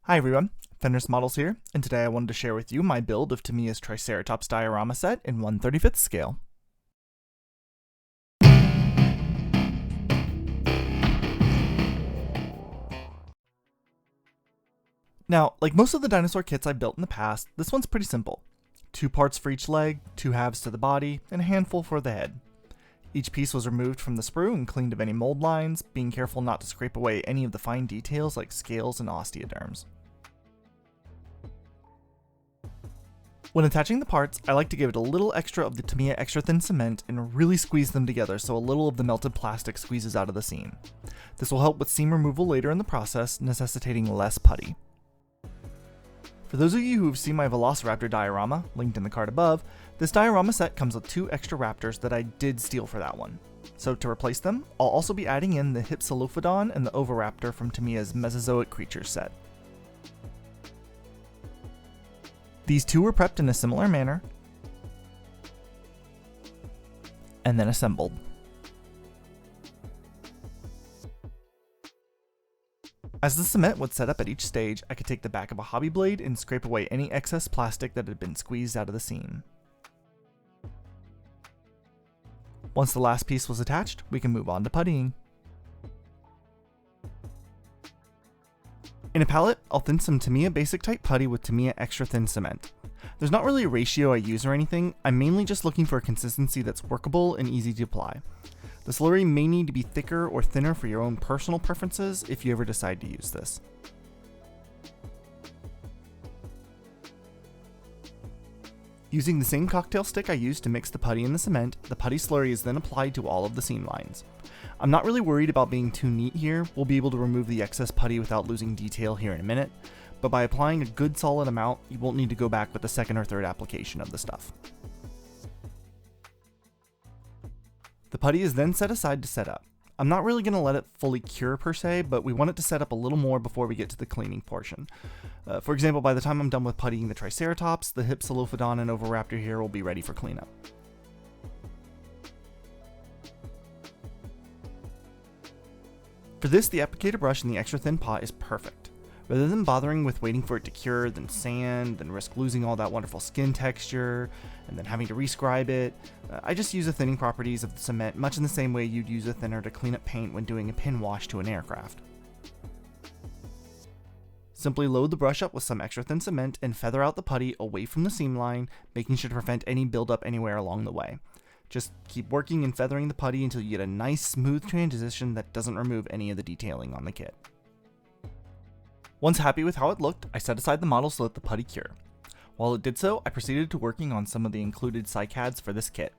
Hi everyone, Fenris Models here, and today I wanted to share with you my build of Tamiya's Triceratops Diorama Set in 1/35th scale. Now, like most of the dinosaur kits I've built in the past, this one's pretty simple. 2 parts for each leg, 2 halves to the body, and a handful for the head. Each piece was removed from the sprue and cleaned of any mold lines, being careful not to scrape away any of the fine details like scales and osteoderms. When attaching the parts, I like to give it a little extra of the Tamiya extra thin cement and really squeeze them together so a little of the melted plastic squeezes out of the seam. This will help with seam removal later in the process, necessitating less putty. For those of you who have seen my Velociraptor diorama, linked in the card above, this diorama set comes with 2 extra raptors that I did steal for that one. So to replace them, I'll also be adding in the Hypsilophodon and the Oviraptor from Tamiya's Mesozoic Creatures set. These 2 were prepped in a similar manner, and then assembled. As the cement would set up at each stage, I could take the back of a hobby blade and scrape away any excess plastic that had been squeezed out of the seam. Once the last piece was attached, we can move on to puttying. In a palette, I'll thin some Tamiya basic type putty with Tamiya extra thin cement. There's not really a ratio I use or anything, I'm mainly just looking for a consistency that's workable and easy to apply. The slurry may need to be thicker or thinner for your own personal preferences if you ever decide to use this. Using the same cocktail stick I used to mix the putty and the cement, the putty slurry is then applied to all of the seam lines. I'm not really worried about being too neat here, we'll be able to remove the excess putty without losing detail here in a minute, but by applying a good solid amount, you won't need to go back with the second or third application of the stuff. The putty is then set aside to set up. I'm not really going to let it fully cure per se, but we want it to set up a little more before we get to the cleaning portion. For example, by the time I'm done with puttying the Triceratops, the Hypsilophodon and Oviraptor here will be ready for cleanup. For this, the applicator brush in the extra thin pot is perfect. Rather than bothering with waiting for it to cure, then sand, then risk losing all that wonderful skin texture, and then having to rescribe it, I just use the thinning properties of the cement much in the same way you'd use a thinner to clean up paint when doing a pin wash to an aircraft. Simply load the brush up with some extra thin cement and feather out the putty away from the seam line, making sure to prevent any buildup anywhere along the way. Just keep working and feathering the putty until you get a nice smooth transition that doesn't remove any of the detailing on the kit. Once happy with how it looked, I set aside the model to let the putty cure. While it did so, I proceeded to working on some of the included cycads for this kit.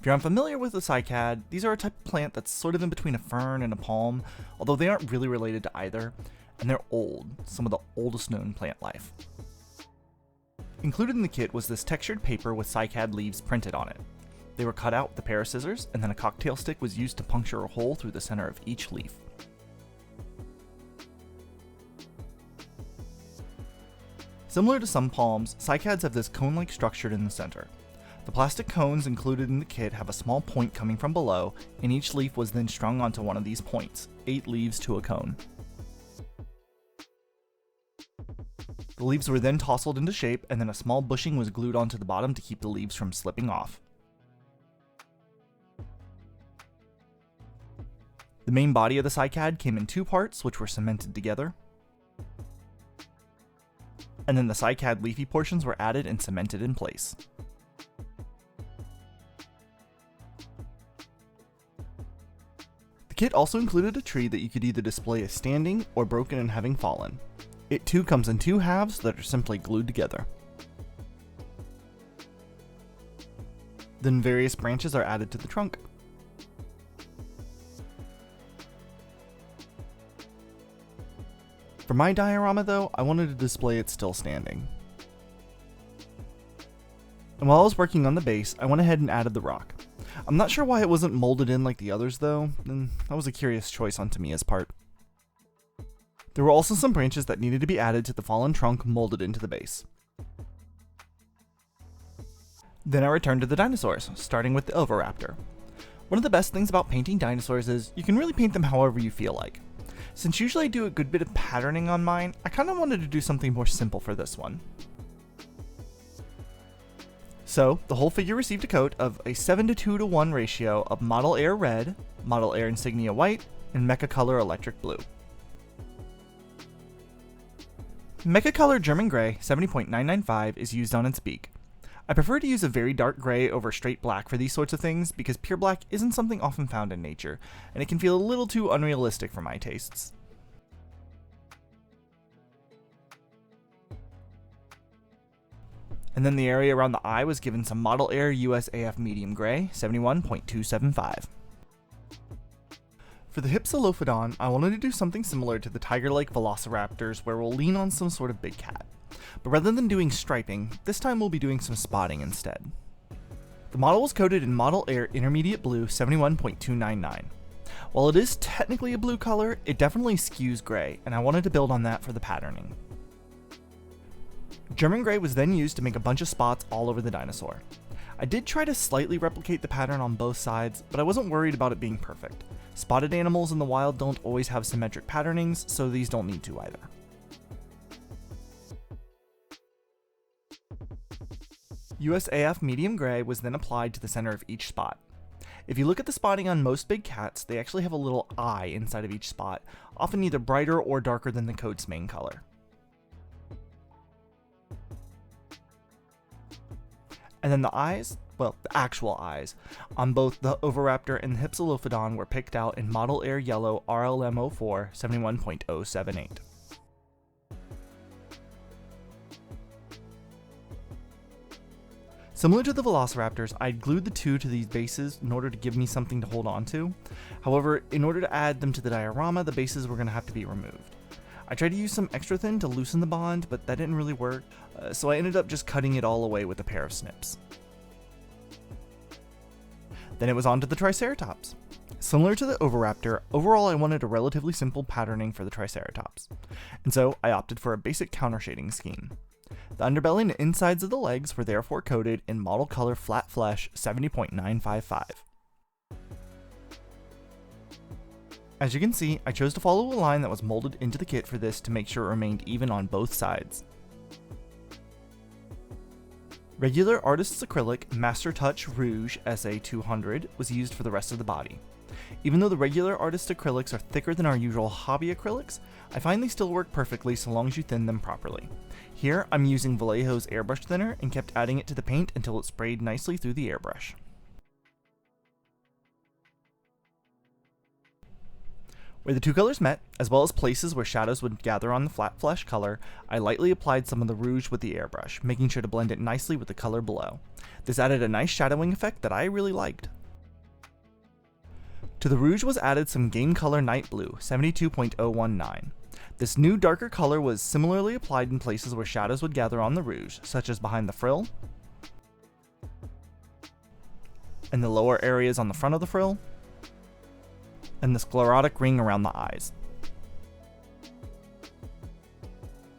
If you're unfamiliar with a cycad, these are a type of plant that's sort of in between a fern and a palm, although they aren't really related to either, and they're old, some of the oldest known plant life. Included in the kit was this textured paper with cycad leaves printed on it. They were cut out with a pair of scissors, and then a cocktail stick was used to puncture a hole through the center of each leaf. Similar to some palms, cycads have this cone-like structure in the center. The plastic cones included in the kit have a small point coming from below, and each leaf was then strung onto one of these points, 8 leaves to a cone. The leaves were then tousled into shape, and then a small bushing was glued onto the bottom to keep the leaves from slipping off. The main body of the cycad came in 2 parts, which were cemented together. And then the cycad leafy portions were added and cemented in place. The kit also included a tree that you could either display as standing or broken and having fallen. It too comes in 2 halves that are simply glued together. Then various branches are added to the trunk. For my diorama though, I wanted to display it still standing. And while I was working on the base, I went ahead and added the rock. I'm not sure why it wasn't molded in like the others though, and that was a curious choice on Tamiya's part. There were also some branches that needed to be added to the fallen trunk molded into the base. Then I returned to the dinosaurs, starting with the Oviraptor. One of the best things about painting dinosaurs is you can really paint them however you feel like. Since usually I do a good bit of patterning on mine, I kind of wanted to do something more simple for this one. So, the whole figure received a coat of a 7:2:1 ratio of Model Air Red, Model Air Insignia White, and Mecha Color Electric Blue. Mecha Color German Gray 70.995 is used on its beak. I prefer to use a very dark gray over straight black for these sorts of things because pure black isn't something often found in nature, and it can feel a little too unrealistic for my tastes. And then the area around the eye was given some Model Air USAF Medium Gray 71.275. For the Hypsilophodon, I wanted to do something similar to the tiger-like velociraptors where we'll lean on some sort of big cat. But rather than doing striping, this time we'll be doing some spotting instead. The model was coated in Model Air Intermediate Blue 71.299. While it is technically a blue color, it definitely skews gray, and I wanted to build on that for the patterning. German Gray was then used to make a bunch of spots all over the dinosaur. I did try to slightly replicate the pattern on both sides, but I wasn't worried about it being perfect. Spotted animals in the wild don't always have symmetric patternings, so these don't need to either. USAF Medium Gray was then applied to the center of each spot. If you look at the spotting on most big cats, they actually have a little eye inside of each spot, often either brighter or darker than the coat's main color. And then the eyes, well, the actual eyes, on both the Oviraptor and the Hypsilophodon were picked out in Model Air Yellow RLM04 71.078. Similar to the Velociraptors, I glued the two to these bases in order to give me something to hold on to. However, in order to add them to the diorama, the bases were going to have to be removed. I tried to use some extra thin to loosen the bond, but that didn't really work, so I ended up just cutting it all away with a pair of snips. Then it was on to the Triceratops. Similar to the Oviraptor, overall I wanted a relatively simple patterning for the Triceratops, and so I opted for a basic counter shading scheme. The underbelly and insides of the legs were therefore coated in Model Color Flat Flesh 70.955. As you can see, I chose to follow a line that was molded into the kit for this to make sure it remained even on both sides. Regular Artist's Acrylic Master Touch Rouge SA200 was used for the rest of the body. Even though the regular Artist's acrylics are thicker than our usual hobby acrylics, I find they still work perfectly so long as you thin them properly. Here, I'm using Vallejo's airbrush thinner and kept adding it to the paint until it sprayed nicely through the airbrush. Where the two colors met, as well as places where shadows would gather on the flat flesh color, I lightly applied some of the rouge with the airbrush, making sure to blend it nicely with the color below. This added a nice shadowing effect that I really liked. To the rouge was added some Game Color Night Blue, 72.019. This new darker color was similarly applied in places where shadows would gather on the rouge, such as behind the frill, and the lower areas on the front of the frill, and the sclerotic ring around the eyes.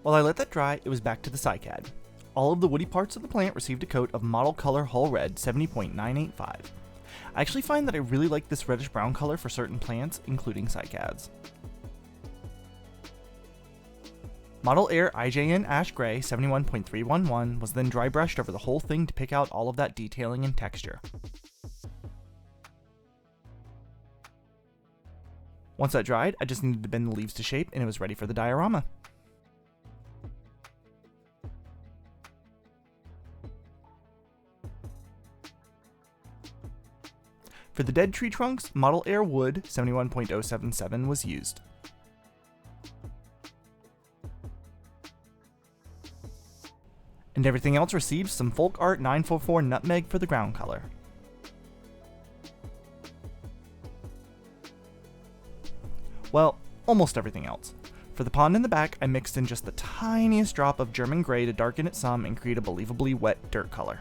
While I let that dry, it was back to the cycad. All of the woody parts of the plant received a coat of Model Color Hull Red 70.985. I actually find that I really like this reddish brown color for certain plants, including cycads. Model Air IJN Ash Gray 71.311 was then dry brushed over the whole thing to pick out all of that detailing and texture. Once that dried, I just needed to bend the leaves to shape and it was ready for the diorama. For the dead tree trunks, Model Air Wood 71.077 was used. And everything else received some Folk Art 944 Nutmeg for the ground color. Well, almost everything else. For the pond in the back, I mixed in just the tiniest drop of German Gray to darken it some and create a believably wet dirt color.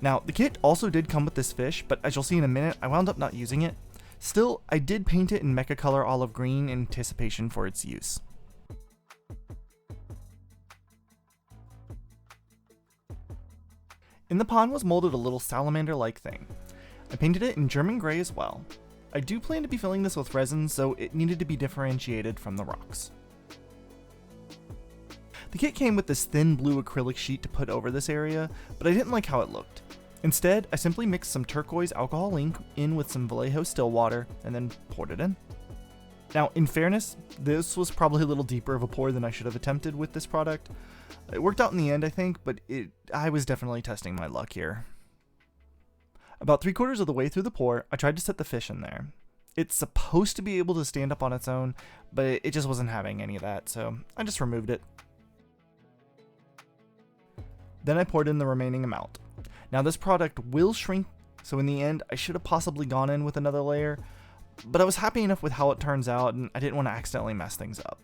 Now, the kit also did come with this fish, but as you'll see in a minute, I wound up not using it. Still, I did paint it in Mecha Color Olive Green in anticipation for its use. In the pond was molded a little salamander-like thing. I painted it in German gray as well. I do plan to be filling this with resin, so it needed to be differentiated from the rocks. The kit came with this thin blue acrylic sheet to put over this area, but I didn't like how it looked. Instead, I simply mixed some turquoise alcohol ink in with some Vallejo still water, and then poured it in. Now, in fairness, this was probably a little deeper of a pour than I should have attempted with this product. It worked out in the end, I think, but I was definitely testing my luck here. About 3/4 of the way through the pour, I tried to set the fish in there. It's supposed to be able to stand up on its own, but it just wasn't having any of that, so I just removed it. Then I poured in the remaining amount. Now this product will shrink, so in the end I should have possibly gone in with another layer, but I was happy enough with how it turns out and I didn't want to accidentally mess things up.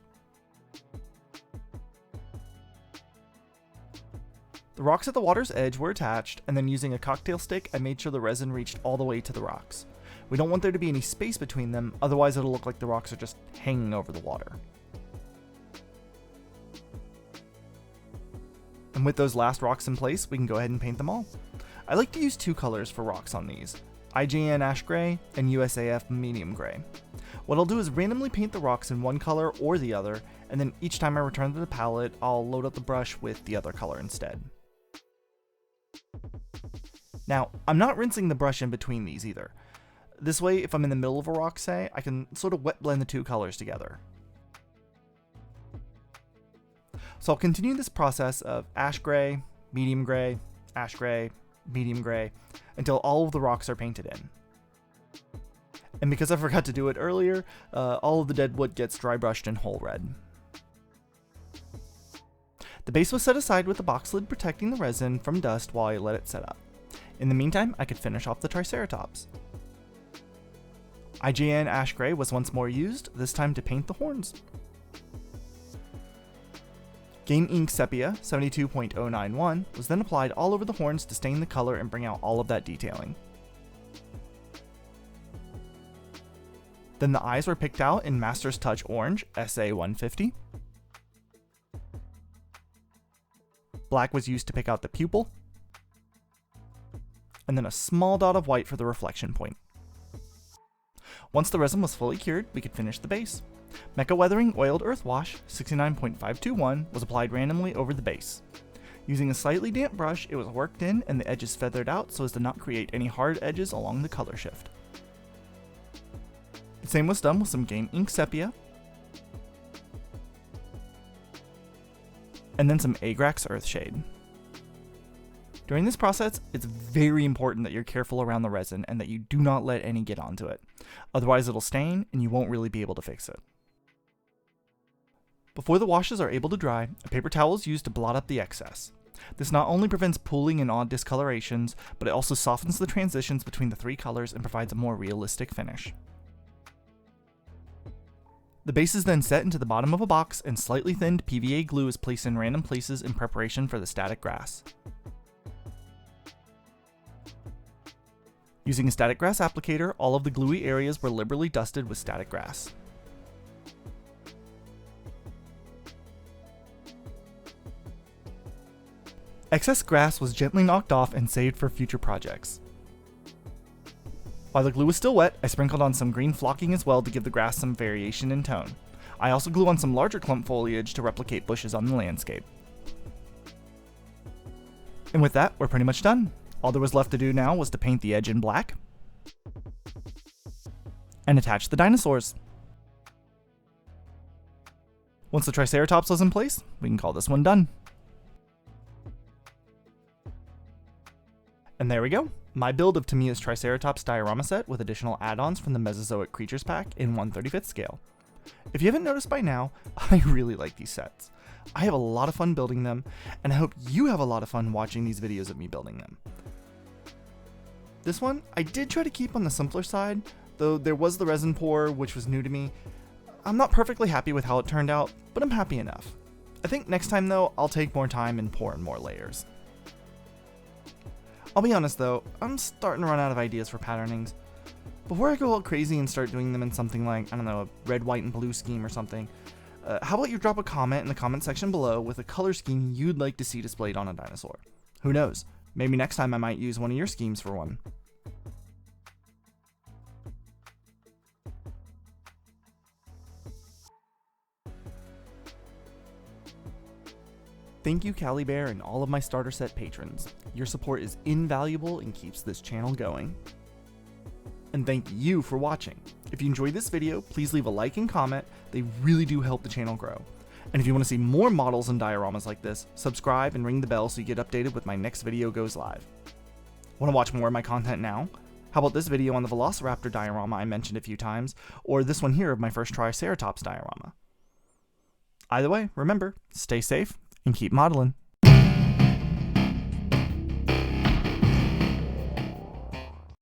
The rocks at the water's edge were attached, and then using a cocktail stick I made sure the resin reached all the way to the rocks. We don't want there to be any space between them, otherwise it'll look like the rocks are just hanging over the water. And with those last rocks in place, we can go ahead and paint them all. I like to use 2 colors for rocks on these, IJN Ash Gray and USAF Medium Gray. What I'll do is randomly paint the rocks in one color or the other, and then each time I return to the palette, I'll load up the brush with the other color instead. Now, I'm not rinsing the brush in between these either. This way, if I'm in the middle of a rock, say, I can sort of wet blend the 2 colors together. So I'll continue this process of ash gray, medium gray, ash gray, medium gray, until all of the rocks are painted in. And because I forgot to do it earlier, all of the dead wood gets dry brushed in whole red. The base was set aside with the box lid protecting the resin from dust while I let it set up. In the meantime, I could finish off the Triceratops. IJN Ash Gray was once more used, this time to paint the horns. Game Ink Sepia 72.091 was then applied all over the horns to stain the color and bring out all of that detailing. Then the eyes were picked out in Master's Touch Orange SA 150. Black was used to pick out the pupil, and then a small dot of white for the reflection point. Once the resin was fully cured, we could finish the base. Mecha Weathering Oiled Earth Wash 69.521 was applied randomly over the base. Using a slightly damp brush, it was worked in and the edges feathered out so as to not create any hard edges along the color shift. The same was done with some Game Ink Sepia, and then some Agrax Earthshade. During this process, it's very important that you're careful around the resin and that you do not let any get onto it. Otherwise it'll stain and you won't really be able to fix it. Before the washes are able to dry, a paper towel is used to blot up the excess. This not only prevents pooling and odd discolorations, but it also softens the transitions between the 3 colors and provides a more realistic finish. The base is then set into the bottom of a box and slightly thinned PVA glue is placed in random places in preparation for the static grass. Using a static grass applicator, all of the gluey areas were liberally dusted with static grass. Excess grass was gently knocked off and saved for future projects. While the glue was still wet, I sprinkled on some green flocking as well to give the grass some variation in tone. I also glued on some larger clump foliage to replicate bushes on the landscape. And with that, we're pretty much done. All there was left to do now was to paint the edge in black and attach the dinosaurs. Once the Triceratops was in place, we can call this one done. And there we go, my build of Tamiya's Triceratops Diorama Set with additional add-ons from the Mesozoic Creatures Pack in 1/35th scale. If you haven't noticed by now, I really like these sets. I have a lot of fun building them, and I hope you have a lot of fun watching these videos of me building them. This one, I did try to keep on the simpler side, though there was the resin pour, which was new to me. I'm not perfectly happy with how it turned out, but I'm happy enough. I think next time though, I'll take more time and pour in more layers. I'll be honest though, I'm starting to run out of ideas for patternings. Before I go all crazy and start doing them in something like, I don't know, a red, white, and blue scheme or something, how about you drop a comment in the comment section below with a color scheme you'd like to see displayed on a dinosaur? Who knows, maybe next time I might use one of your schemes for one. Thank you, Callie Bear, and all of my starter set patrons. Your support is invaluable and keeps this channel going. And thank you for watching. If you enjoyed this video, please leave a like and comment. They really do help the channel grow. And if you want to see more models and dioramas like this, subscribe and ring the bell so you get updated when my next video goes live. Want to watch more of my content now? How about this video on the Velociraptor diorama I mentioned a few times, or this one here of my first Triceratops diorama? Either way, remember, stay safe and keep modeling.